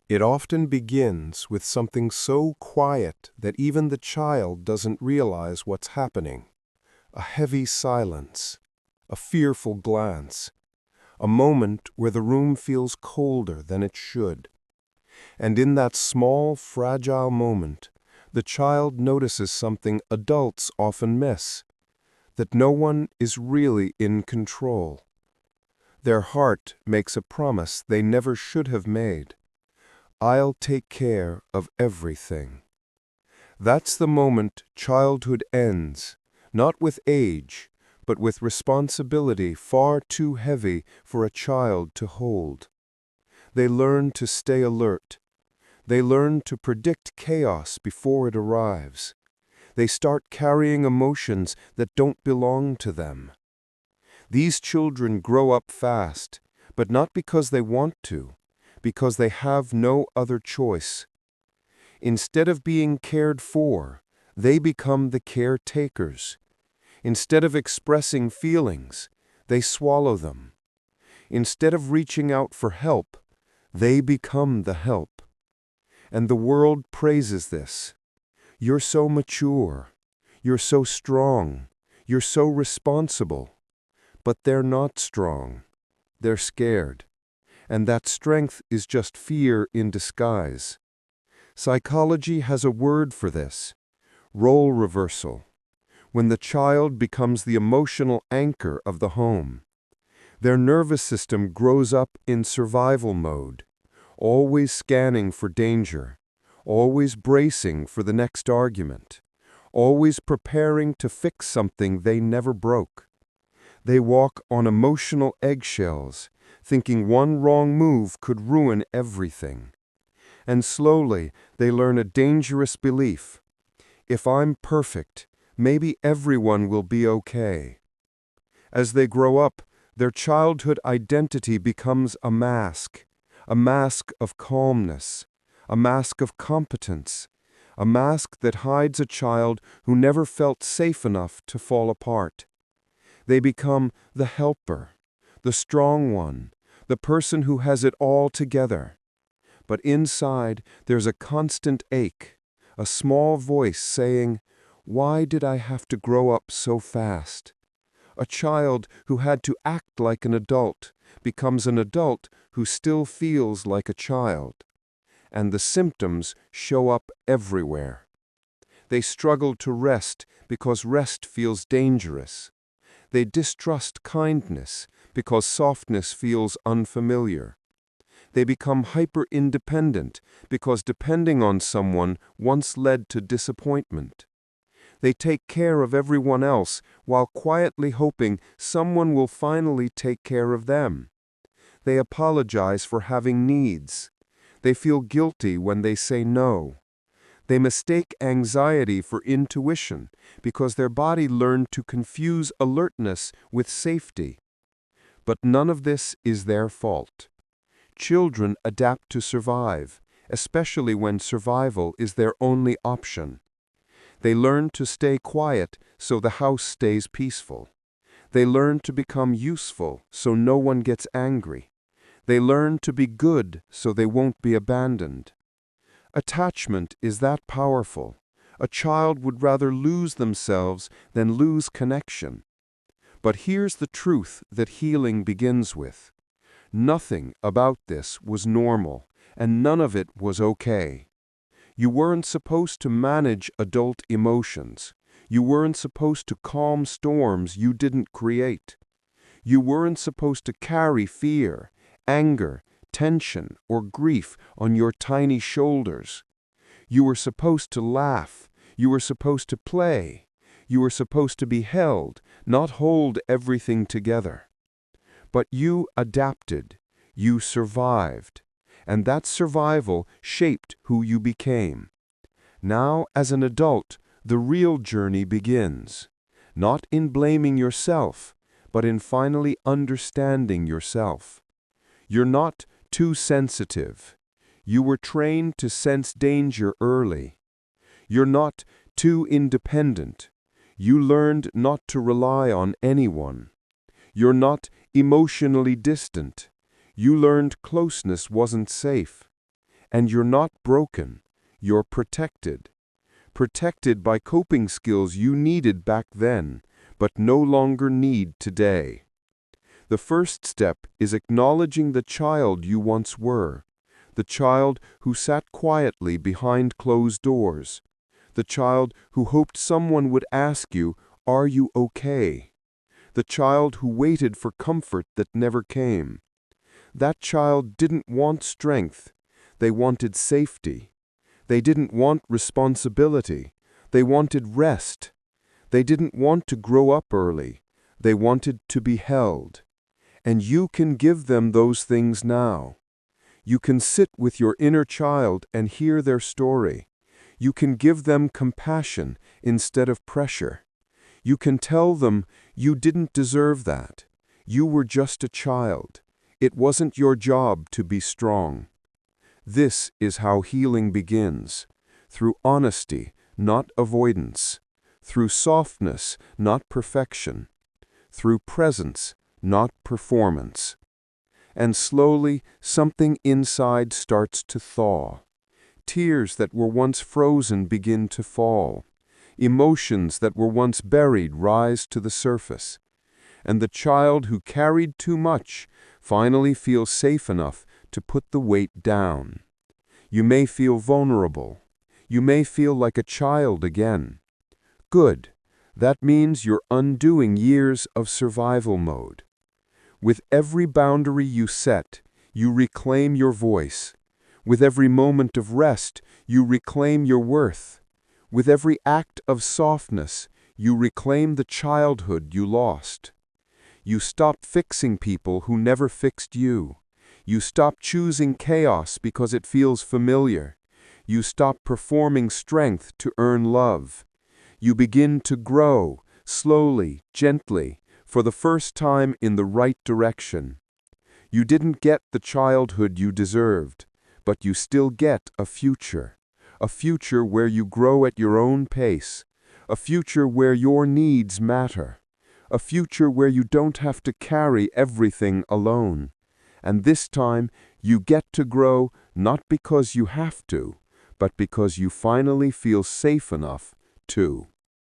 It often begins with something so quiet that even the child doesn't realize what's happening. A heavy silence, a fearful glance, a moment where the room feels colder than it should. And in that small, fragile moment, the child notices something adults often miss, that no one is really in control. Their heart makes a promise they never should have made. I'll take care of everything. That's the moment childhood ends, not with age, but with responsibility far too heavy for a child to hold. They learn to stay alert. They learn to predict chaos before it arrives. They start carrying emotions that don't belong to them. These children grow up fast, but not because they want to, because they have no other choice. Instead of being cared for, they become the caretakers. Instead of expressing feelings, they swallow them. Instead of reaching out for help, they become the help. And the world praises this. You're so mature. You're so strong. You're so responsible. But they're not strong. They're scared. And that strength is just fear in disguise. Psychology has a word for this: role reversal. When the child becomes the emotional anchor of the home, their nervous system grows up in survival mode, always scanning for danger, always bracing for the next argument, always preparing to fix something they never broke. They walk on emotional eggshells, thinking one wrong move could ruin everything. And slowly, they learn a dangerous belief. If I'm perfect, maybe everyone will be okay. As they grow up, their childhood identity becomes a mask of calmness, a mask of competence, a mask that hides a child who never felt safe enough to fall apart. They become the helper, the strong one, the person who has it all together. But inside, there's a constant ache, a small voice saying, "Why did I have to grow up so fast?" A child who had to act like an adult becomes an adult who still feels like a child. And the symptoms show up everywhere. They struggle to rest because rest feels dangerous. They distrust kindness because softness feels unfamiliar. They become hyper-independent because depending on someone once led to disappointment. They take care of everyone else while quietly hoping someone will finally take care of them. They apologize for having needs. They feel guilty when they say no. They mistake anxiety for intuition because their body learned to confuse alertness with safety. But none of this is their fault. Children adapt to survive, especially when survival is their only option. They learn to stay quiet so the house stays peaceful. They learn to become useful so no one gets angry. They learn to be good so they won't be abandoned. Attachment is that powerful. A child would rather lose themselves than lose connection. But here's the truth that healing begins with. Nothing about this was normal, and none of it was okay. You weren't supposed to manage adult emotions. You weren't supposed to calm storms you didn't create. You weren't supposed to carry fear, anger, tension, or grief on your tiny shoulders. You were supposed to laugh. You were supposed to play. You were supposed to be held, not hold everything together. But you adapted. You survived. And that survival shaped who you became. Now, as an adult, the real journey begins. Not in blaming yourself, but in finally understanding yourself. You're not too sensitive. You were trained to sense danger early. You're not too independent. You learned not to rely on anyone. You're not emotionally distant. You learned closeness wasn't safe. And you're not broken. You're protected. Protected by coping skills you needed back then, but no longer need today. The first step is acknowledging the child you once were, the child who sat quietly behind closed doors, the child who hoped someone would ask you, "Are you okay?" The child who waited for comfort that never came. That child didn't want strength. They wanted safety. They didn't want responsibility. They wanted rest. They didn't want to grow up early. They wanted to be held. And you can give them those things now. You can sit with your inner child and hear their story. You can give them compassion instead of pressure. You can tell them, "You didn't deserve that. You were just a child. It wasn't your job to be strong." This is how healing begins, through honesty, not avoidance, through softness, not perfection, through presence, not performance. And slowly, something inside starts to thaw. Tears that were once frozen begin to fall. Emotions that were once buried rise to the surface. And the child who carried too much finally feels safe enough to put the weight down. You may feel vulnerable. You may feel like a child again. Good. That means you're undoing years of survival mode. With every boundary you set, you reclaim your voice. With every moment of rest, you reclaim your worth. With every act of softness, you reclaim the childhood you lost. You stop fixing people who never fixed you. You stop choosing chaos because it feels familiar. You stop performing strength to earn love. You begin to grow, slowly, gently, for the first time in the right direction. You didn't get the childhood you deserved, but you still get a future where you grow at your own pace, a future where your needs matter, a future where you don't have to carry everything alone. And this time, you get to grow not because you have to, but because you finally feel safe enough to.